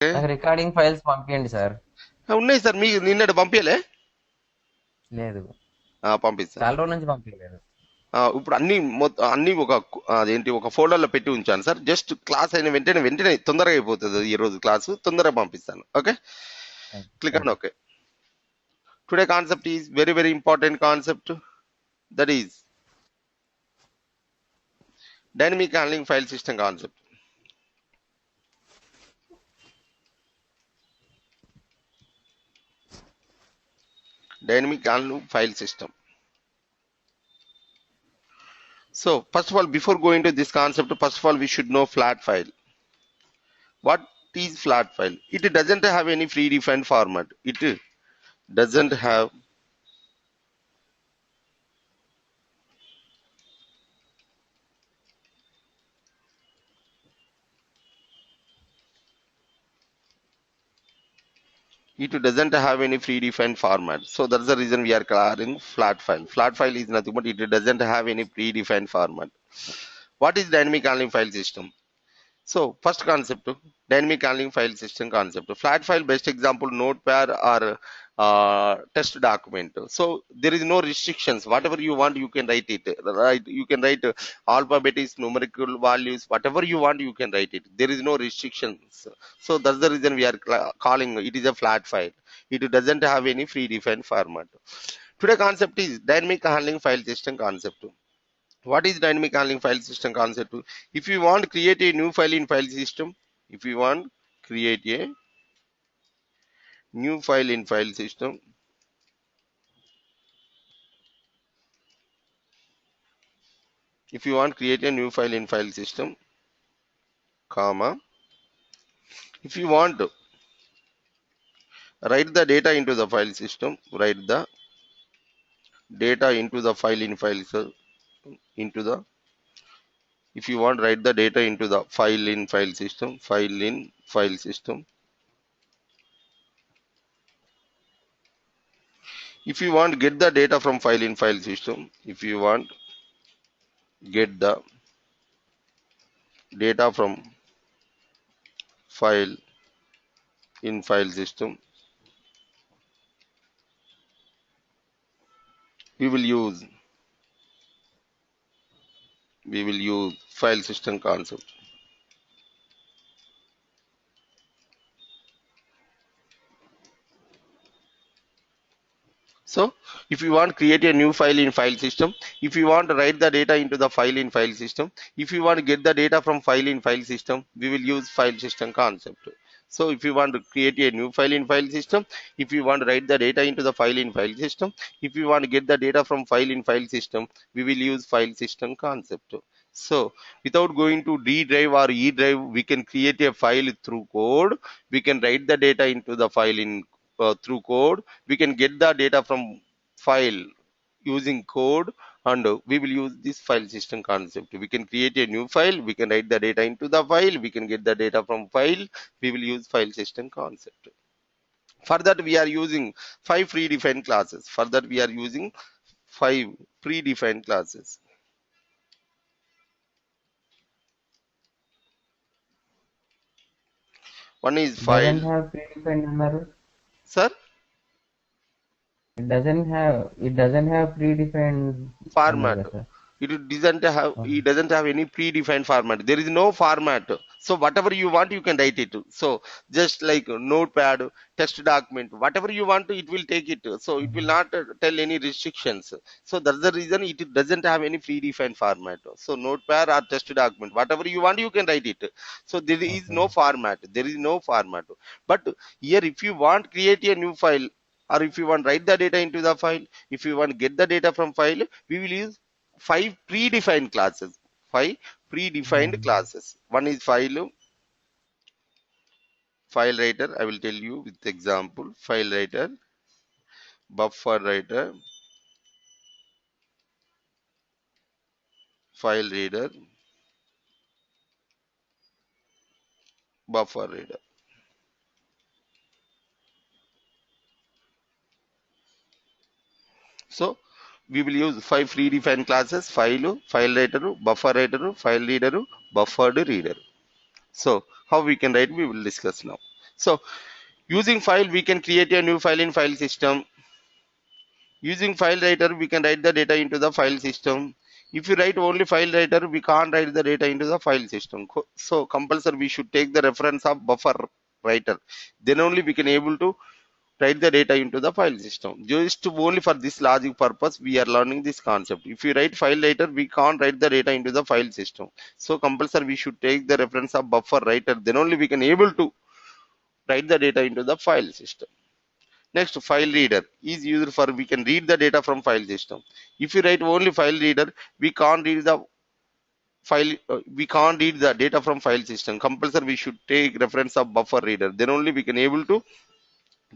నాకు recording files పంపించండి sir. ఉన్నాయి సార్, మీకు నిన్నటి పంపించలే. లేదు, పంపిస్తాను. చాలా రోజుల నుంచి పంపించలేదు. ఇప్పుడు అన్ని ఒక అదేంటి ఒక ఫోల్డర్లో పెట్టి ఉంచాను సార్. జస్ట్ క్లాస్ అయిన వెంటనే వెంటనే తొందరగా అయిపోతుంది ఈ రోజు క్లాసు, తొందరగా పంపిస్తాను. Okay, click on okay. Okay. Today concept is very very important concept, that is dynamic handling file system concept. Dynamic handling file system. So first of all, before going to this concept, first of all we should know flat file. What is flat file? It doesn't have any predefined format. It doesn't have any predefined format. So that's the reason we are calling flat file. Flat file is nothing but it doesn't have any predefined format. What is dynamic handling file system? So first concept, dynamic handling file system concept. Flat file best example notepad or test document. So there is no restrictions. Whatever you want, you can write it. Right? You can write alphabetics, numerical values, whatever you want, you can write it. There is no restrictions. So that's the reason we are calling it is a flat file. It doesn't have any predefined format. Today concept is dynamic handling file system concept. What is dynamic handling file system concept? If you want to create a new file in file system, if you want create a new file in file system, if you want create a new file in file system, comma, if you want to write the data into the file system, write the data into the file in file into the, if you want write the data into the file in file system, file in file system. If you want get the data from file in file system, if you want get the data from file in file system, we will use file system concept. So if you want create a new file in file system, if you want to write the data into the file in file system, if you want to get the data from file in file system, we will use file system concept. So if you want to create a new file in file system, if you want to write the data into the file in file system, if you want to get the data from file in file system, we will use file system concept. So without going to D drive or E drive, we can create a file through code. We can write the data into the file in through code. We can get the data from file using code, and we will use this file system concept. We can create a new file, we can write the data into the file, we can get the data from file, we will use file system concept. For that we are using 5 predefined classes. For that we are using 5 predefined classes. One is doesn't file. Have predefined అన్నారు. Sir, it doesn't have predefined అన్నారు format. కదా sir. It doesn't have any predefined format. There is no format. So whatever you want you can write it. So just like notepad, text document, whatever you want it will take it. So it will not tell any restrictions. So that's the reason it doesn't have any predefined format. So notepad or text document, whatever you want you can write it. So there is okay. no format. There is no format. But here if you want create a new file, or if you want write the data into the file, if you want get the data from file, we will use 5 predefined classes. 5 predefined classes. One is file writer. I will tell you with example. File writer, buffer writer, file reader, buffer reader. So we will use 5 predefined classes: file writer, buffer writer, file reader, buffered reader. So how we can write, we will discuss now. So using file, we can create a new file in file system. Using file writer, we can write the data into the file system. If you write only file writer, we can't write the data into the file system. So compulsory, we should take the reference of buffer writer. Then only we can able to write the data into the file system. Just only for this logic purpose, we are learning this concept. If you write file writer, we can't write the data into the file system. So compulsory, we should take the reference of buffer writer. Then only we can able to write the data into the file system. Next, file reader is used for we can read the data from file system. If you write only file reader, we can't read the we can't read the data from file system. Compulsory, we should take reference of buffer reader. Then only we can able to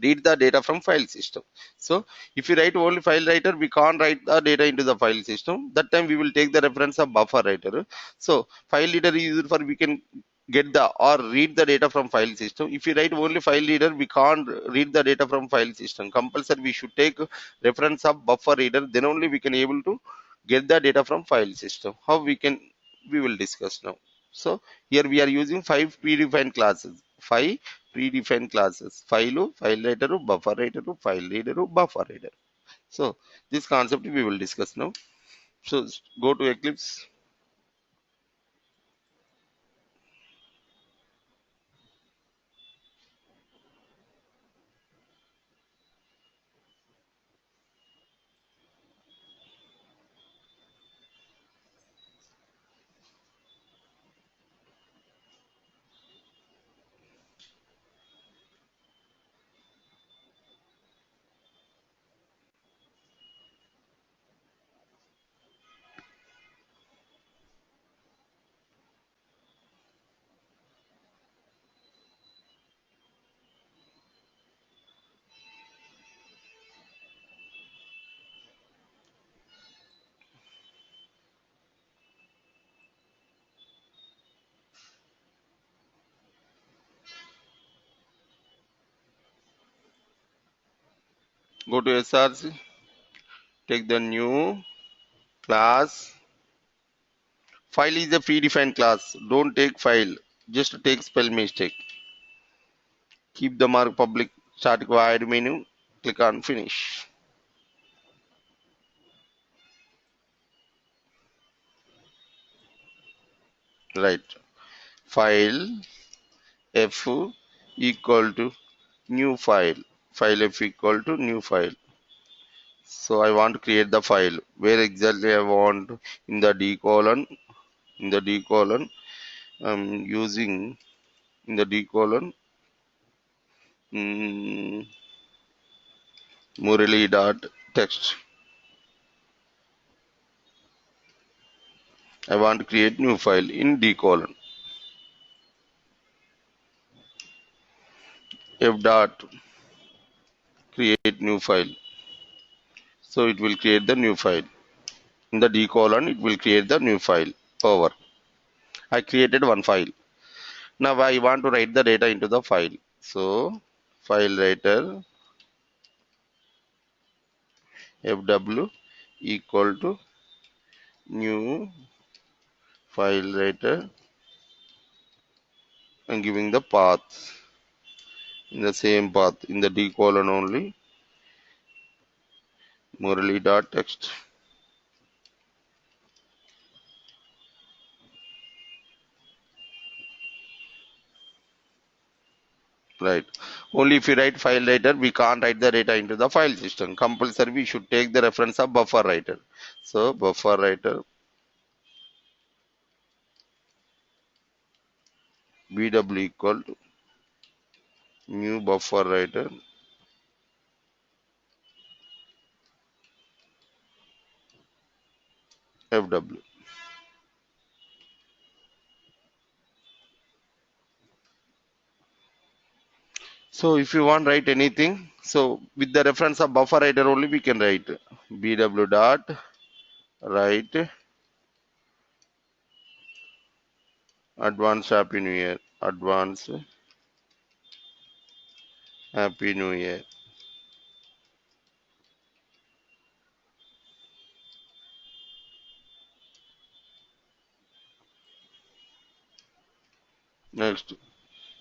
read the data from file system. So if you write only file writer, we can't write the data into the file system. That time we will take the reference of buffer writer. So file reader is used for we can get the or read the data from file system. If you write only file reader, we can't read the data from file system. Compulsory, we should take reference of buffer reader. Then only we can able to get the data from file system. How we can, we will discuss now. So here we are using five predefined classes. Five predefined classes: file, file writer, buffer writer, file reader, buffer reader. So this concept we will discuss now. So go to Eclipse, go to SRC, take the new class. File is a predefined class. Don't take file. Just take spell mistake. Keep the mark public static void menu. Click on finish. Right. File F equal to new file. File F equal to new file. So I want to create the file. Where exactly I want? In the D colon. In the D colon, I'm using in the D colon mm, Murali dot text. I want to create new file in D colon. F dot create new file. So it will create the new file. In the D colon, it will create the new file. Over. I created one file. Now I want to write the data into the file. So file writer fw equal to new file writer and giving the path in the same path in the D colon only Murali dot text. Right. Only if you write file writer, we can't write the data into the file system. Compulsory, we should take the reference of buffer writer. So buffer writer bw equal to new buffer writer fw. So if you want write anything, so with the reference of buffer writer only we can write bw dot write advance happy new year, advance happy new year. Next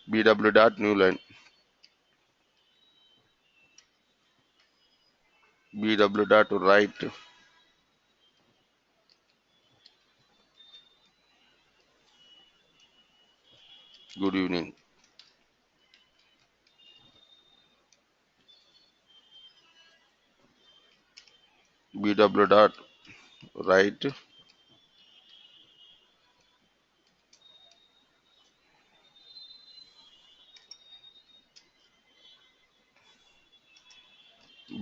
bw dot new line. bw dot write good evening, bw dot write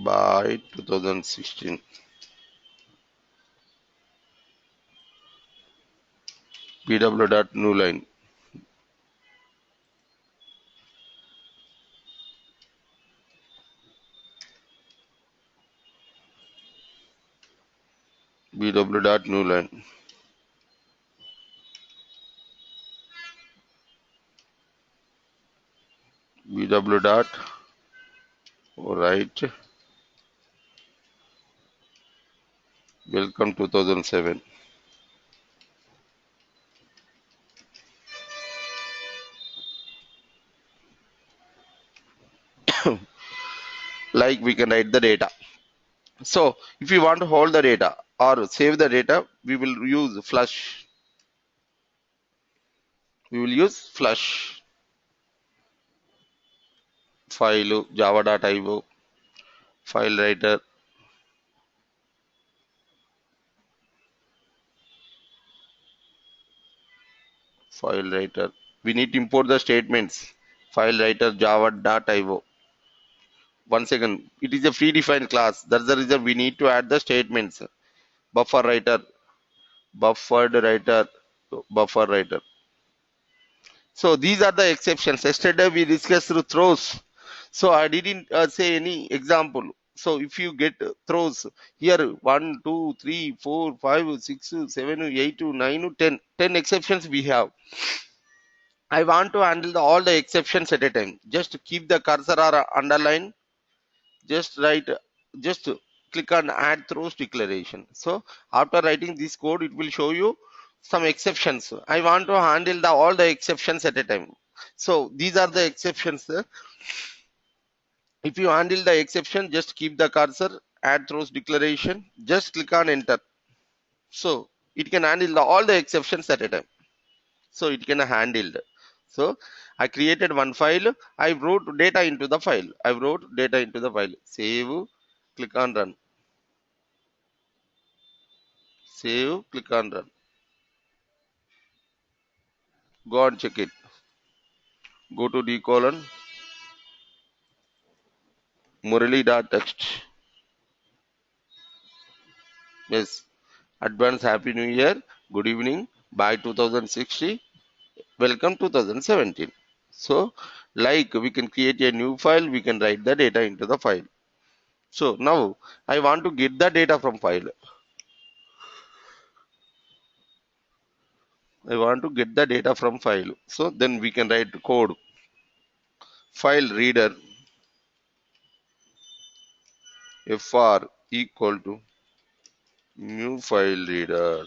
by 2016, bw dot new line, bw dot new line, bw dot write welcome 2007. Like we can write the data. So if you want to hold the data or save the data, we will use flush. We will use flush file java.io file writer, file writer. We need to import the statements. File writer java.io. Once again, it is a predefined class. That's the reason we need to add the statements. Buffer writer, buffered writer, buffer writer. So these are the exceptions. Yesterday we discussed through throws. So I didn't say any example. So if you get throws here 1, 2, 3, 4, 5, 6, 7, 8, 9, 10, 10 exceptions we have. I want to handle all the exceptions at a time. Just keep the cursor or underline. Just write. Just click on add throws declaration. So after writing this code, it will show you some exceptions. I want to handle all the exceptions at a time. So these are the exceptions. If you handle the exception, just keep the cursor, add throws declaration, just click on enter. So it can handle all the exceptions at a time. So it can handle. So I created one file. I wrote data into the file. I wrote data into the file. Save, click on run. Save, click on run. Go and check it. Go to d colon Murali.text. Yes. Advance Happy New Year. Good evening. Bye 2060. Welcome 2017. So, like we can create a new file, we can write the data into the file. So now I want to get the data from file. I want to get the data from file. So then we can write code file reader fr equal to new file reader.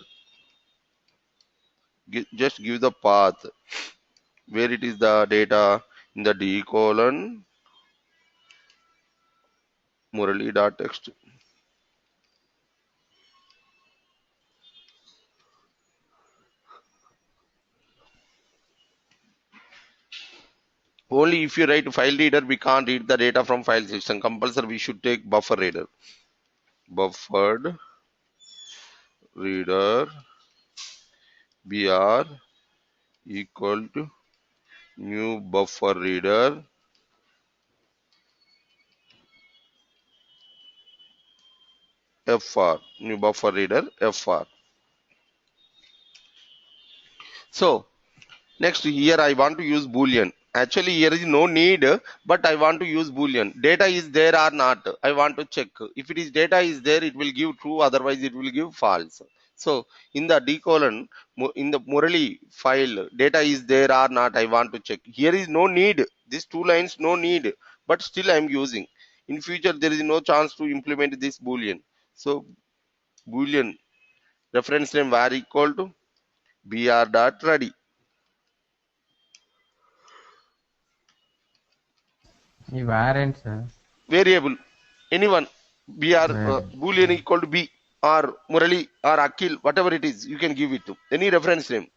Just give the path where it is the data in the d colon Murali.text. Only if you write file reader, we can't read the data from file system. Compulsory, we should take buffer reader. Buffered reader br equal to new buffer reader fr, new buffer reader fr. So next here I want to use boolean. Actually here is no need, but I want to use boolean. Data is there or not, I want to check. If it is data is there, it will give true, otherwise it will give false. So in the d colon in the Murali file, data is there or not, I want to check. Here is no need, these two lines no need, but still I am using. In future there is no chance to implement this boolean. So boolean reference name var equal to br.ready ఈ warrants variable anyone. B or Hmm. Boolean equal to B or Murali or Akhil, whatever it is, you can give it to any reference name.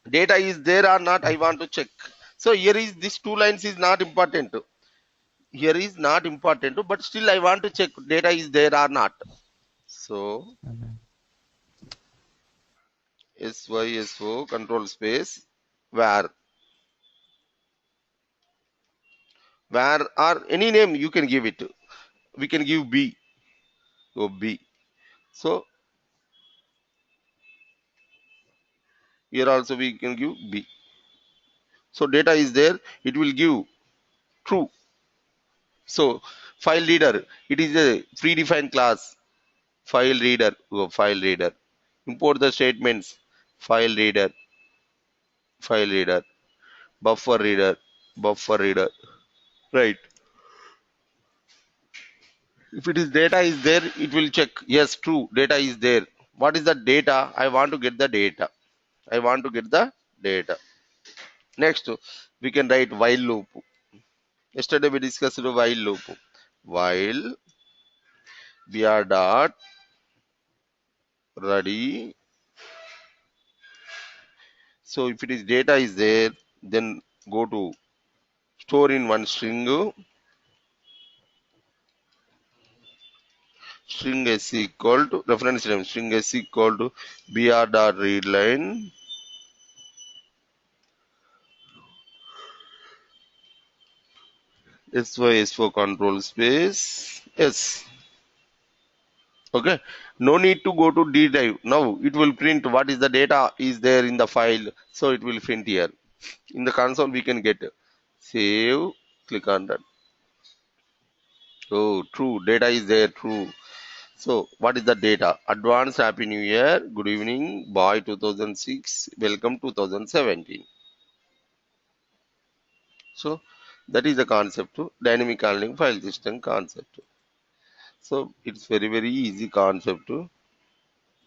Data is there or not, I want to check. So here is this two lines is not important. Here is not important, but still I want to check data is there or not. So Mhm. SYSO control space where or any name you can give it. We can give B. So B. So here also we can give B. So data is there, it will give true. So file reader, it is a predefined class. File reader, file reader. Import the statements. File reader, file reader. Buffer reader, buffer reader. Right. If it is data is there, it will check. Yes, true. Data is there. What is the data? I want to get the data. I want to get the data. Next, we can write while loop. Yesterday we discussed the while loop. While br dot ready. So if it is data is there, then go to store in one string. String s equal to reference name. String s equal to br dot read line sy is for control space s. Okay, no need to go to d drive. Now it will print what is the data is there in the file, so it will print here in the console. We can get save, click on that. Oh, true, data is there, true. So what is the data? Advanced happy new year, good evening boy 2006, welcome 2017. So that is the concept to dynamic handling file system concept. So it's very easy concept to